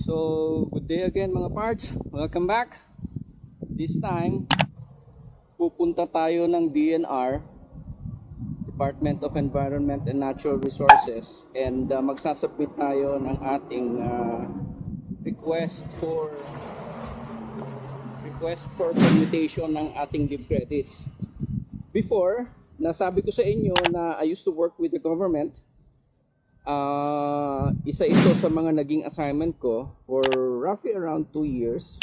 So, good day again mga parts. Welcome back. This time, pupunta tayo ng DNR, Department of Environment and Natural Resources, and magsasubmit tayo ng ating request for commutation ng ating leave credits. Before, nasabi ko sa inyo na I used to work with the government. Isa ito sa mga naging assignment ko for roughly around 2 years.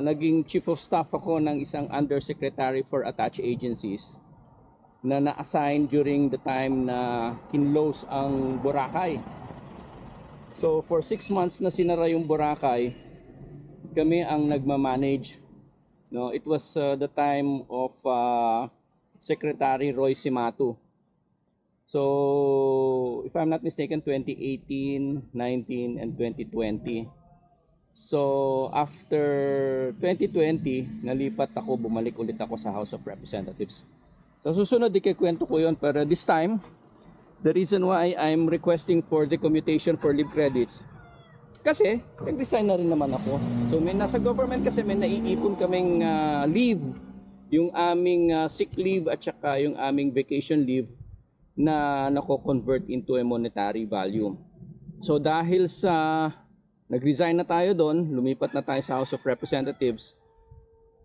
Naging chief of staff ako ng isang undersecretary for attached agencies na na-assign during the time na kinlose ang Boracay. So for 6 months na sinara yung Boracay, kami ang nagmamanage. No, it was the time of Secretary Roy Cimatu. So, if I'm not mistaken, 2018, 19, and 2020. So, after 2020, nalipat ako, bumalik ulit ako sa House of Representatives. Sa susunod, ikikwento ko yun. Pero this time, the reason why I'm requesting for the commutation for leave credits, kasi, nag-resign na rin naman ako. So, nasa government kasi may naiipon kaming leave. Yung aming sick leave at saka yung aming vacation leave na nako-convert into a monetary value. So dahil sa nag-resign na tayo doon, lumipat na tayo sa House of Representatives,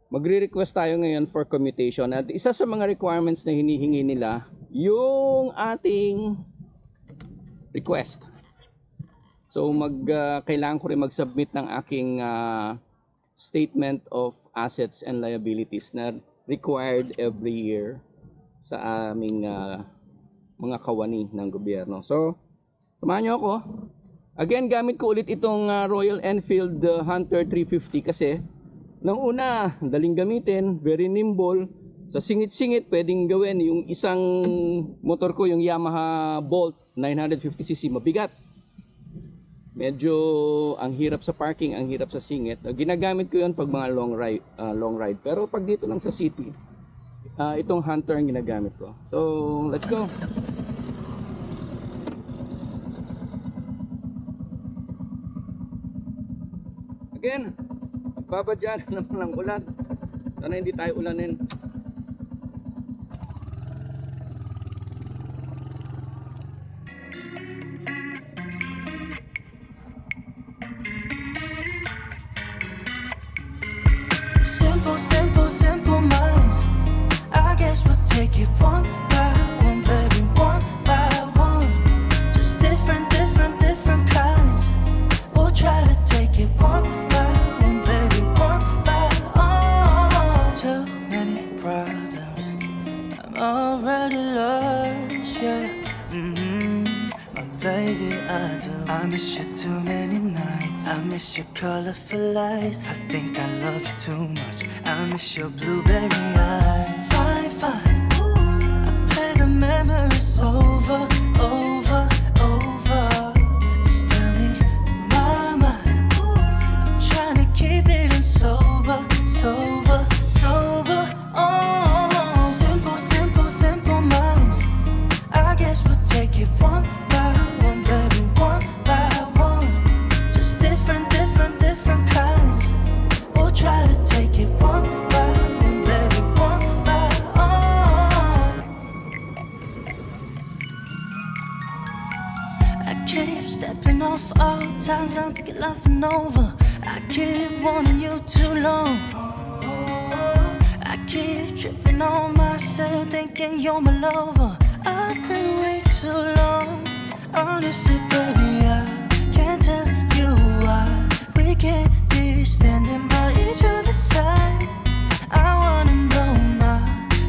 magre-request tayo ngayon for commutation. At isa sa mga requirements na hinihingi nila, yung ating request. So kailangan ko rin mag-submit ng aking statement of assets and liabilities na required every year sa aming mga kawani ng gobyerno. So, samahan nyo ako. Again, gamit ko ulit itong Royal Enfield Hunter 350 kasi nang una, daling gamitin, very nimble. Sa singit-singit, pwedeng gawin yung isang motor ko, yung Yamaha Bolt 950cc, mabigat. Medyo ang hirap sa parking, ang hirap sa singit. Ginagamit ko yun pag mga long ride. Pero pag dito lang sa city, itong Hunter ang ginagamit ko. So, let's go. Again, babadyan naman ng ulan. Sana hindi tayo ulanin. Simple minds. I guess we'll take it one by one, baby, one by one. Just different kinds. We'll try to take it one by one, baby, one by one. Too many problems, I'm already lost, yeah. My baby, I do. I miss you too many nights. I miss your colorful lights. I think I love you too much. I miss your blueberry eyes. Fine. I play the memories over. Just tell me, my mind. I'm trying to keep it in sober. Oh, simple minds. I guess we'll take it one by one, baby, one by one. Just different kinds. We'll try to take it one by one, baby, one by one. I keep stepping off all times I'm laughing over. I keep wanting you too long. I keep tripping on myself, thinking you're my lover. I've been way too long. Honestly, baby, I can't tell you why we can't be standing by each other's side. I wanna know my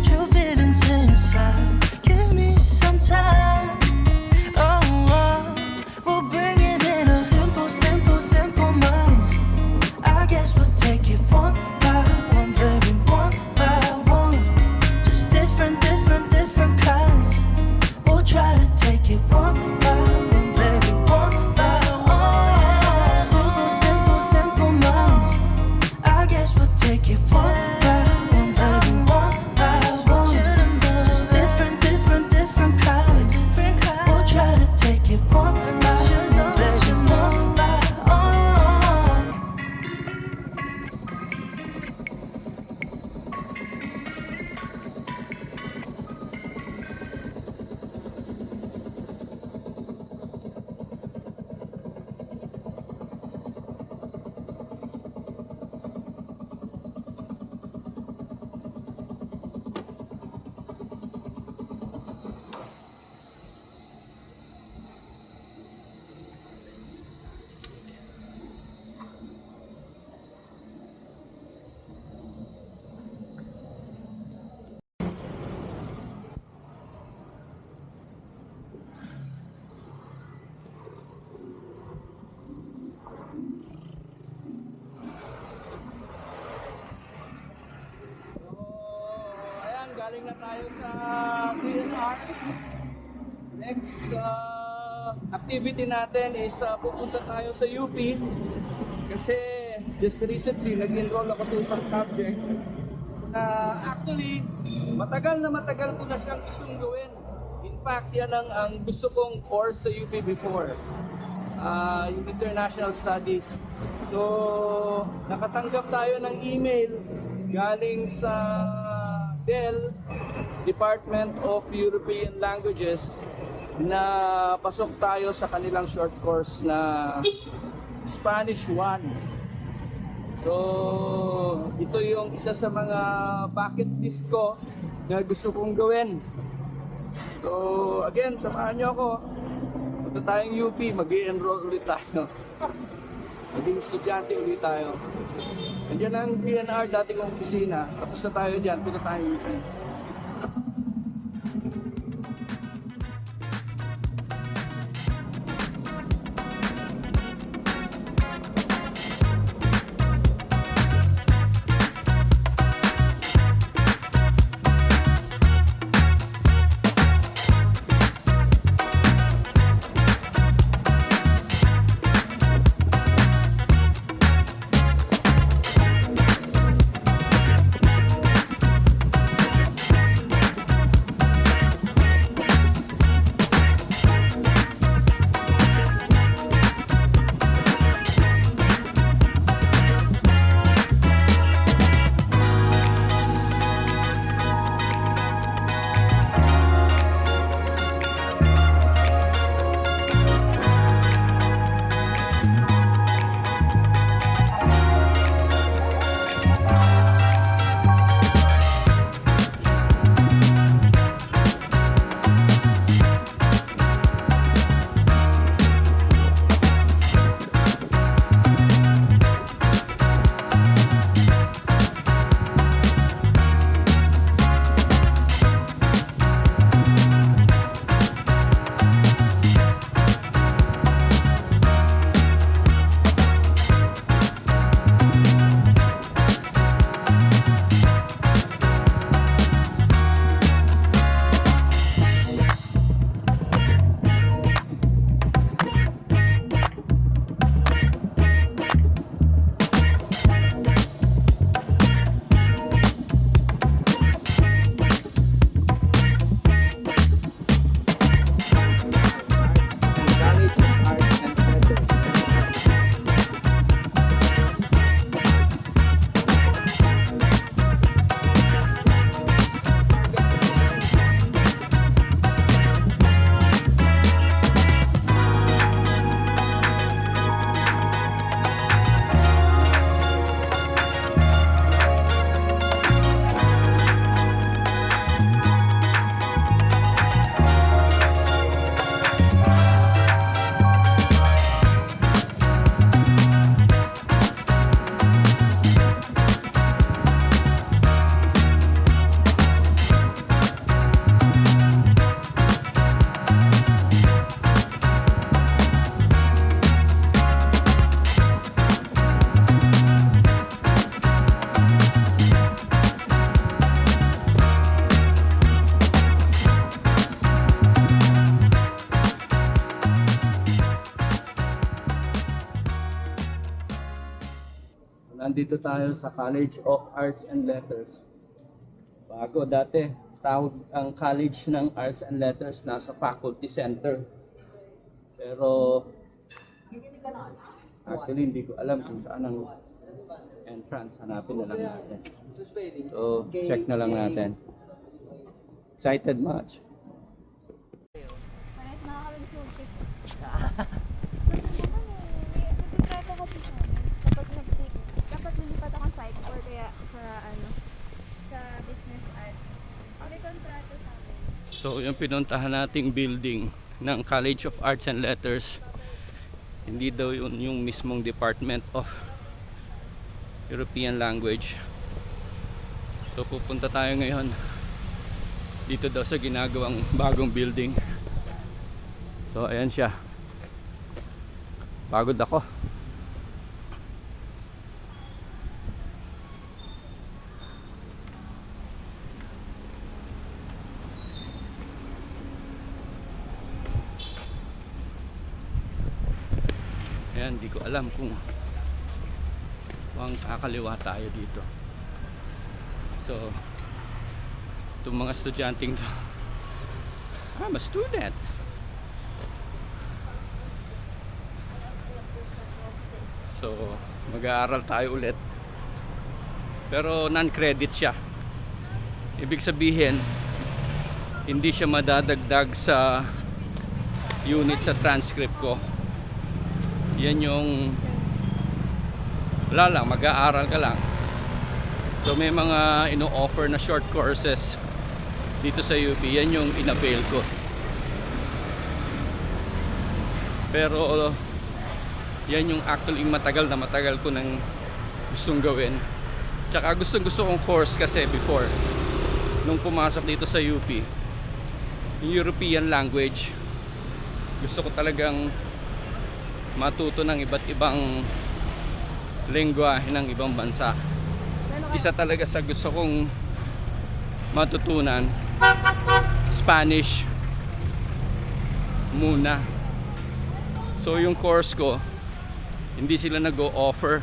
true feelings inside. Give me some time. We'll bring it in a simple minds. I guess we'll take it one by one, baby, one by one. Just different kinds. We'll try to take it one by one, baby. tayo sa DNR. Next activity natin is pupunta tayo sa UP. Kasi just recently, nag-enroll ako sa isang subject na actually, matagal ko na siyang gustong gawin. In fact, yan ang gusto kong course sa UP before. Yung International Studies. So, nakatanggap tayo ng email galing sa DEL, Department of European Languages, na pasok tayo sa kanilang short course na Spanish 1. So, ito yung isa sa mga bucket list ko na gusto kong gawin. So, again, samahan nyo ako. Punta tayong UP, mag-i-enroll ulit tayo. Maging estudyante ulit tayo. Nandiyan ang PNR, dating opisina. Tapos na tayo dyan, punta tayong UP. Nandito tayo sa College of Arts and Letters. Bago dati, tawag ang College ng Arts and Letters nasa Faculty Center. Pero actually hindi ko alam kung saan ang entrance. Hanapin na lang natin. So, check na lang natin. Excited much. Kahit nakakabig-subject. Nagtitrato kasi sa amin. Dapat lilipat akong site or kaya sa business art. May kontrato sa amin. So, yung pinuntahan nating building ng College of Arts and Letters, hindi daw yun yung mismong Department of European Language. So, pupunta tayo ngayon dito daw sa ginagawang bagong building. So, ayan siya. Pagod ako. Ayan, hindi ko alam kung kakaliwa tayo dito. So, itong mga estudyanteng to, I'm a student. So, mag-aaral tayo ulit. Pero non-credit siya. Ibig sabihin, hindi siya madadagdag sa unit sa transcript ko. Yan yung wala lang, mag-aaral ka lang. So may mga ino-offer na short courses dito sa UP. Yan yung in-avail ko. Pero yan yung actually matagal ko nang gustong gawin. Tsaka gusto kong course kasi before nung pumasok dito sa UP, yung European language, gusto ko talagang matuto ng iba't ibang lengguwahe ng ibang bansa. Isa talaga sa gusto kong matutunan, Spanish muna. So yung course ko, hindi sila nag-o-offer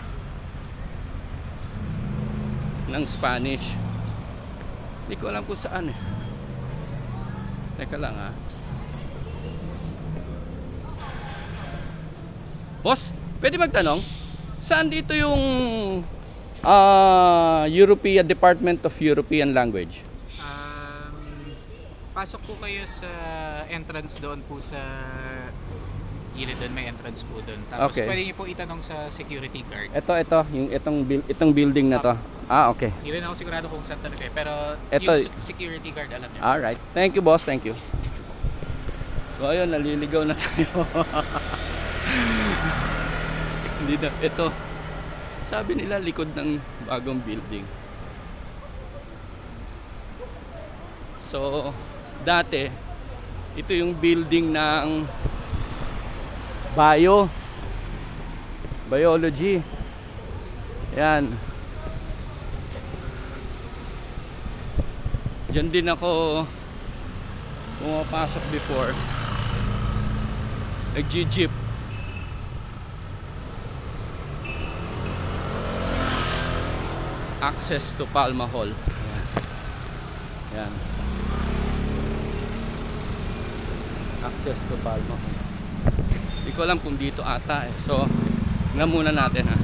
ng Spanish. Hindi ko alam kung saan eh. Teka lang ha. Boss, pwede magtanong? Saan dito yung European Department of European Language? Pasok po kayo sa entrance doon po sa gilid doon, may entrance po doon. Tapos Okay. pwede niyo po itanong sa security guard. Itong building na to. Ah, okay. Hindi rin ako sigurado kung saan talaga eh, pero Ito- yung security guard alam niyo. Alright. Thank you, boss. Thank you. So, ayun, naliligaw na tayo. Hindi na. Ito. Sabi nila, likod ng bagong building. So, dati, ito yung building ng biology. Yan. Diyan din ako pumapasok before. Nag-jeep. Access to Palma Hall. Yan. Access to Palma Hall. Hindi ko alam kung dito ata eh. So, tingnan muna natin ha.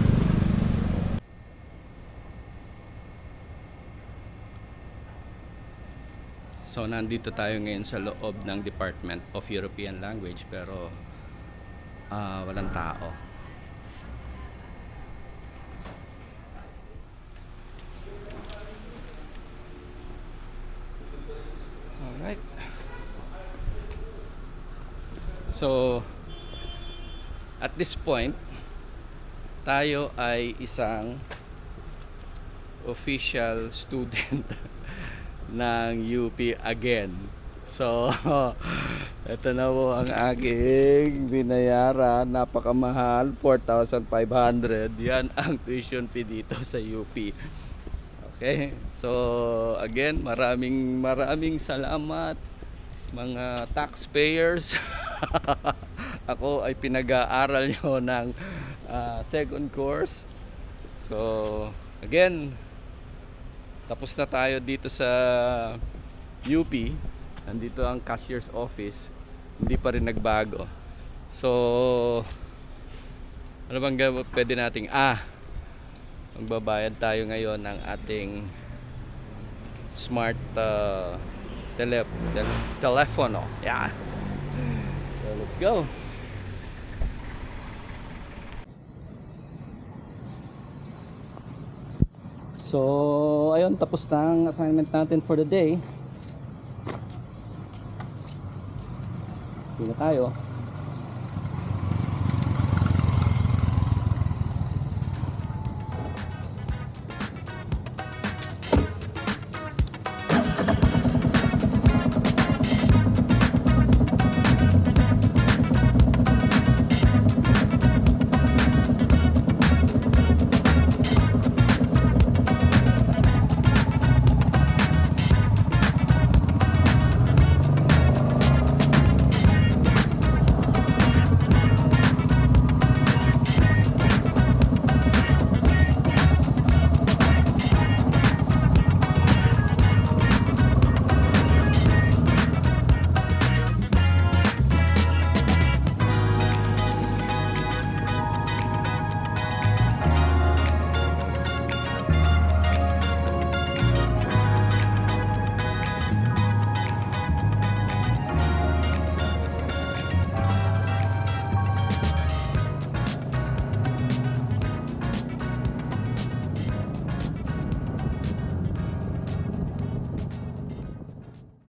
So, nandito tayo ngayon sa loob ng Department of European Language pero walang tao. Alright. So, at this point, tayo ay isang official student ng UP again. So, ito na po ang aking binayaran. Napakamahal, 4,500. Yan ang tuition fee dito sa UP. Okay? So, again, maraming salamat mga taxpayers. Ako ay pinag-aaral nyo ng second course. So, again, tapos na tayo dito sa UP. Nandito ang cashier's office. Hindi pa rin nagbago. So, ano bang pwede nating magbabayad tayo ngayon ng ating smart telepono. Yeah. So, let's go. So, ayun, tapos na ang assignment natin for the day. Hindi na tayo.